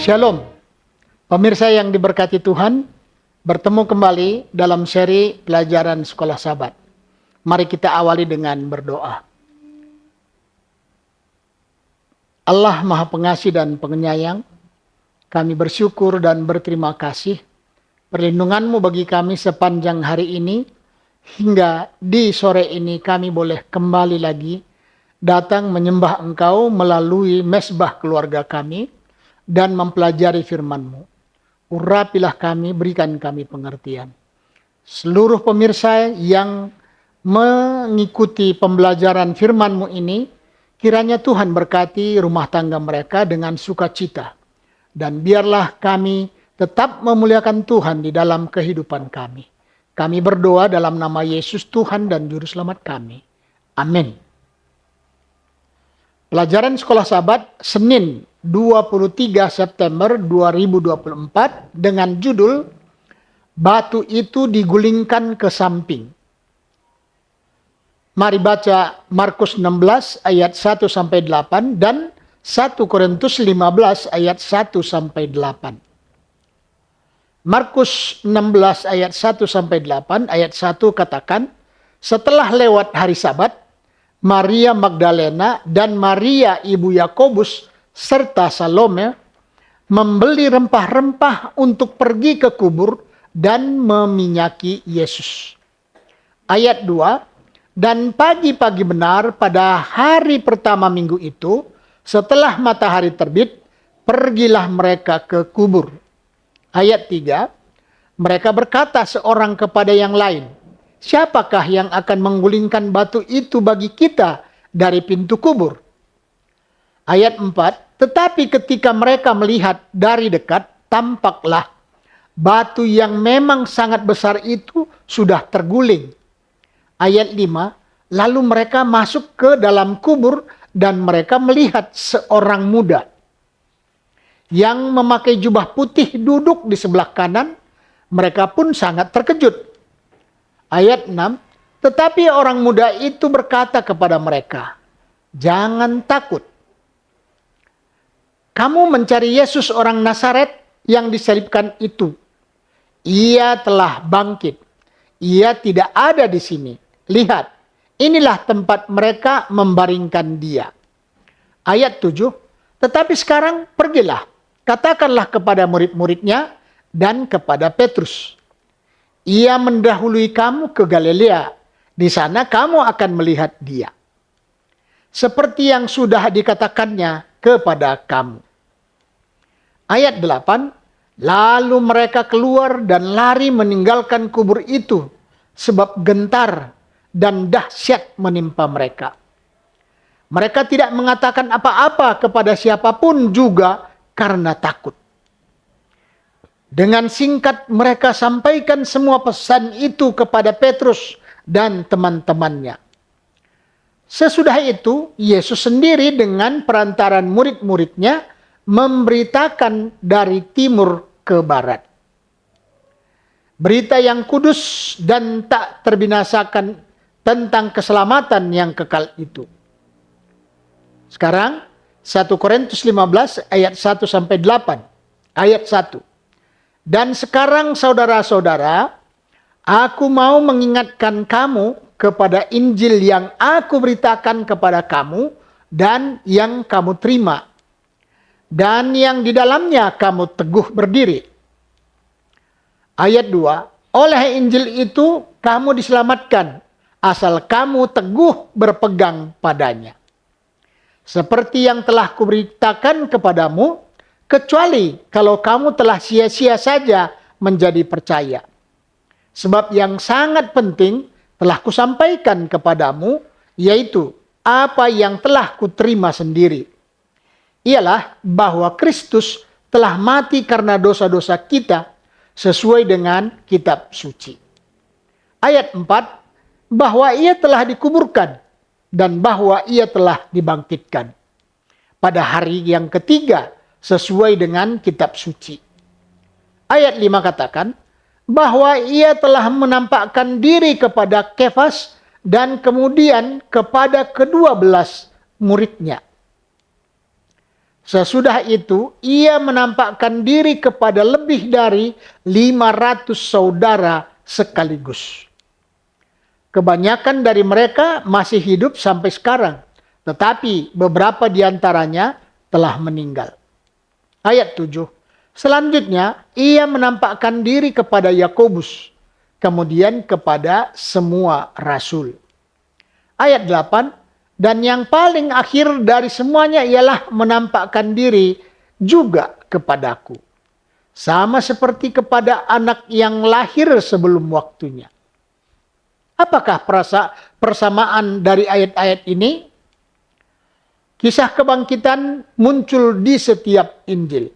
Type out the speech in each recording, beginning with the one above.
Shalom, pemirsa yang diberkati Tuhan, bertemu kembali dalam seri pelajaran Sekolah Sabat. Mari kita awali dengan berdoa. Allah Maha Pengasih dan Penyayang, kami bersyukur dan berterima kasih perlindungan-Mu bagi kami sepanjang hari ini, hingga di sore ini kami boleh kembali lagi datang menyembah Engkau melalui mesbah keluarga kami, dan mempelajari firman-Mu. Urapilah kami, berikan kami pengertian. Seluruh pemirsa yang mengikuti pembelajaran firman-Mu ini, kiranya Tuhan berkati rumah tangga mereka dengan sukacita. Dan biarlah kami tetap memuliakan Tuhan di dalam kehidupan kami. Kami berdoa dalam nama Yesus Tuhan dan Juru Selamat kami. Amin. Pelajaran Sekolah Sabat Senin 23 September 2024 dengan judul Batu itu digulingkan ke samping. Mari baca Markus 16 ayat 1 sampai 8 dan 1 Korintus 15 ayat 1 sampai 8. Markus 16 ayat 1 sampai 8 ayat 1 katakan, setelah lewat hari Sabat, Maria Magdalena dan Maria ibu Yakobus serta Salome membeli rempah-rempah untuk pergi ke kubur dan meminyaki Yesus. Ayat 2, dan pagi-pagi benar pada hari pertama minggu itu, setelah matahari terbit, pergilah mereka ke kubur. Ayat 3, mereka berkata seorang kepada yang lain, siapakah yang akan menggulingkan batu itu bagi kita dari pintu kubur? Ayat 4, tetapi ketika mereka melihat dari dekat, tampaklah batu yang memang sangat besar itu sudah terguling. Ayat 5, lalu mereka masuk ke dalam kubur dan mereka melihat seorang muda yang memakai jubah putih duduk di sebelah kanan. Mereka pun sangat terkejut. Ayat 6, tetapi orang muda itu berkata kepada mereka, jangan takut. Kamu mencari Yesus orang Nazaret yang disalibkan itu. Ia telah bangkit. Ia tidak ada di sini. Lihat, inilah tempat mereka membaringkan dia. Ayat 7, tetapi sekarang pergilah, katakanlah kepada murid-muridnya dan kepada Petrus. Ia mendahului kamu ke Galilea. Di sana kamu akan melihat dia. Seperti yang sudah dikatakannya kepada kamu. Ayat 8, lalu mereka keluar dan lari meninggalkan kubur itu, sebab gentar dan dahsyat menimpa mereka. Mereka tidak mengatakan apa-apa kepada siapapun juga karena takut. Dengan singkat mereka sampaikan semua pesan itu kepada Petrus dan teman-temannya. Sesudah itu, Yesus sendiri dengan perantaran murid-muridnya memberitakan dari timur ke barat. Berita yang kudus dan tak terbinasakan tentang keselamatan yang kekal itu. Sekarang 1 Korintus 15 ayat 1 sampai 8. Ayat 1. Dan sekarang saudara-saudara, aku mau mengingatkan kamu kepada Injil yang aku beritakan kepada kamu dan yang kamu terima, dan yang di dalamnya kamu teguh berdiri. Ayat 2, oleh Injil itu kamu diselamatkan, asal kamu teguh berpegang padanya. Seperti yang telah kuberitakan kepadamu, kecuali kalau kamu telah sia-sia saja menjadi percaya. Sebab yang sangat penting telah kusampaikan kepadamu, yaitu apa yang telah kuterima sendiri. Ialah bahwa Kristus telah mati karena dosa-dosa kita sesuai dengan kitab suci. Ayat 4, bahwa ia telah dikuburkan dan bahwa ia telah dibangkitkan pada hari yang ketiga sesuai dengan kitab suci. Ayat 5 katakan, bahwa ia telah menampakkan diri kepada Kefas dan kemudian kepada ke-12 muridnya. Sesudah itu, ia menampakkan diri kepada lebih dari 500 saudara sekaligus. Kebanyakan dari mereka masih hidup sampai sekarang, tetapi beberapa di antaranya telah meninggal. Ayat 7. Selanjutnya, ia menampakkan diri kepada Yakobus, kemudian kepada semua rasul. Ayat 8. Dan yang paling akhir dari semuanya ialah menampakkan diri juga kepadaku. Sama seperti kepada anak yang lahir sebelum waktunya. Apakah persamaan dari ayat-ayat ini? Kisah kebangkitan muncul di setiap Injil.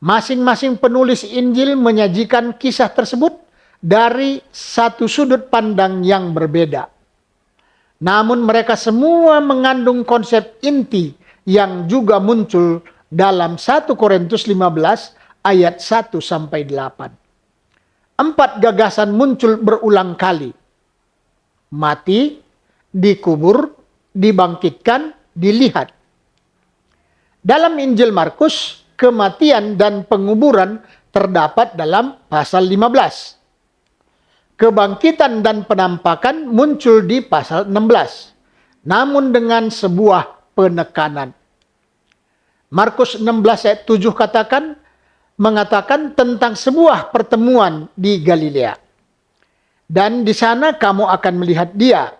Masing-masing penulis Injil menyajikan kisah tersebut dari satu sudut pandang yang berbeda. Namun mereka semua mengandung konsep inti yang juga muncul dalam 1 Korintus 15 ayat 1-8. 4 gagasan muncul berulang kali. Mati, dikubur, dibangkitkan, dilihat. Dalam Injil Markus, kematian dan penguburan terdapat dalam pasal 15. Kebangkitan dan penampakan muncul di pasal 16. Namun dengan sebuah penekanan. Markus 16 ayat 7 mengatakan tentang sebuah pertemuan di Galilea. Dan di sana kamu akan melihat dia.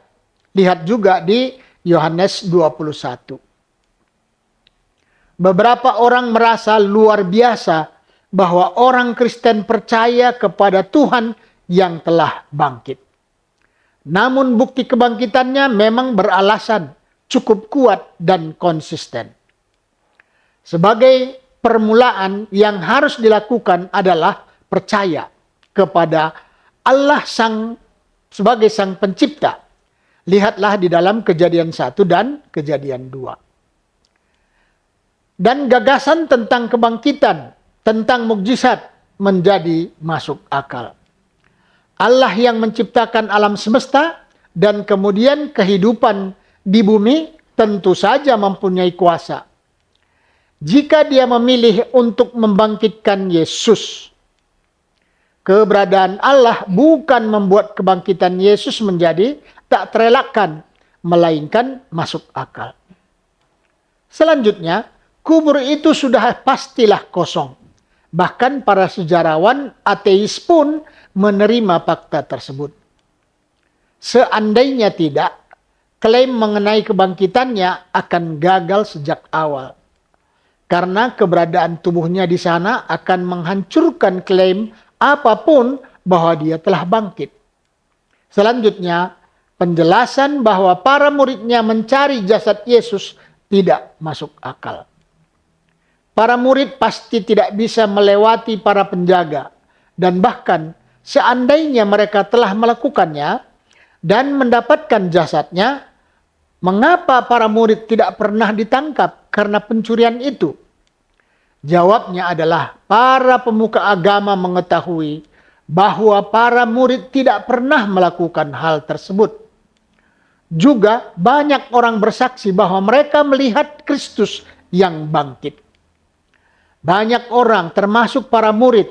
Lihat juga di Yohanes 21. Beberapa orang merasa luar biasa bahwa orang Kristen percaya kepada Tuhan yang telah bangkit. Namun bukti kebangkitannya memang beralasan, cukup kuat dan konsisten. Sebagai permulaan yang harus dilakukan adalah percaya kepada Allah sebagai Sang Pencipta. Lihatlah di dalam Kejadian 1 dan Kejadian 2. Dan gagasan tentang kebangkitan, tentang mukjizat menjadi masuk akal. Allah yang menciptakan alam semesta dan kemudian kehidupan di bumi tentu saja mempunyai kuasa. Jika dia memilih untuk membangkitkan Yesus, keberadaan Allah bukan membuat kebangkitan Yesus menjadi tak terelakkan, melainkan masuk akal. Selanjutnya, kubur itu sudah pastilah kosong. Bahkan para sejarawan ateis pun menerima fakta tersebut. Seandainya tidak, klaim mengenai kebangkitannya akan gagal sejak awal. Karena keberadaan tubuhnya di sana akan menghancurkan klaim apapun bahwa dia telah bangkit. Selanjutnya, penjelasan bahwa para muridnya mencari jasad Yesus tidak masuk akal. Para murid pasti tidak bisa melewati para penjaga, dan bahkan seandainya mereka telah melakukannya dan mendapatkan jasadnya, mengapa para murid tidak pernah ditangkap karena pencurian itu? Jawabnya adalah para pemuka agama mengetahui bahwa para murid tidak pernah melakukan hal tersebut. Juga banyak orang bersaksi bahwa mereka melihat Kristus yang bangkit. Banyak orang termasuk para murid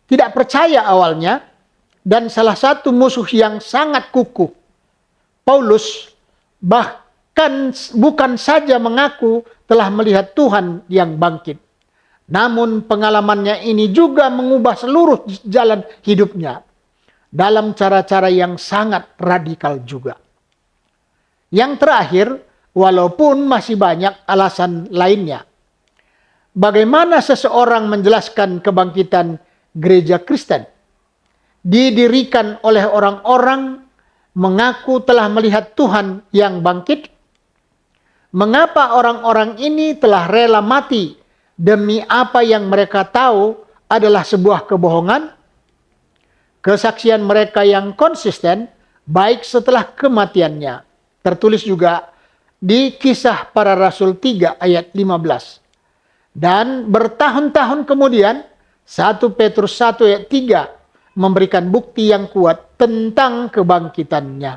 tidak percaya awalnya, dan salah satu musuh yang sangat kukuh, Paulus, bahkan bukan saja mengaku telah melihat Tuhan yang bangkit, namun pengalamannya ini juga mengubah seluruh jalan hidupnya dalam cara-cara yang sangat radikal juga. Yang terakhir, walaupun masih banyak alasan lainnya, bagaimana seseorang menjelaskan kebangkitan gereja Kristen? Didirikan oleh orang-orang mengaku telah melihat Tuhan yang bangkit. Mengapa orang-orang ini telah rela mati demi apa yang mereka tahu adalah sebuah kebohongan? Kesaksian mereka yang konsisten baik setelah kematiannya. Tertulis juga di Kisah Para Rasul 3 ayat 15. Dan bertahun-tahun kemudian 1 Petrus 1 ayat 3 memberikan bukti yang kuat tentang kebangkitannya.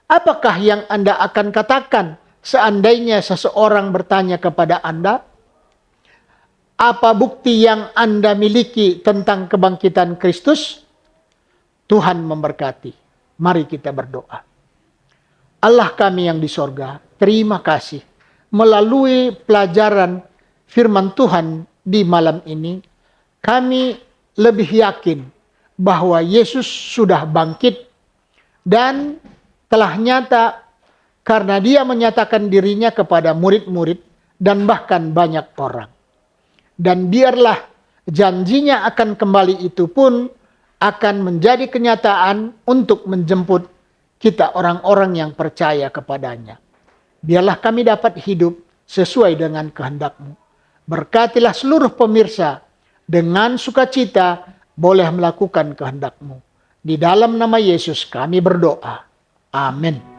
Apakah yang Anda akan katakan seandainya seseorang bertanya kepada Anda, apa bukti yang Anda miliki tentang kebangkitan Kristus? Tuhan memberkati. Mari kita berdoa. Allah kami yang di sorga, terima kasih. Melalui pelajaran firman Tuhan di malam ini, kami lebih yakin bahwa Yesus sudah bangkit dan telah nyata karena dia menyatakan dirinya kepada murid-murid dan bahkan banyak orang. Dan biarlah janjinya akan kembali itu pun akan menjadi kenyataan untuk menjemput kita orang-orang yang percaya kepadanya. Biarlah kami dapat hidup sesuai dengan kehendak-Mu. Berkatilah seluruh pemirsa dengan sukacita boleh melakukan kehendak-Mu. Di dalam nama Yesus kami berdoa. Amin.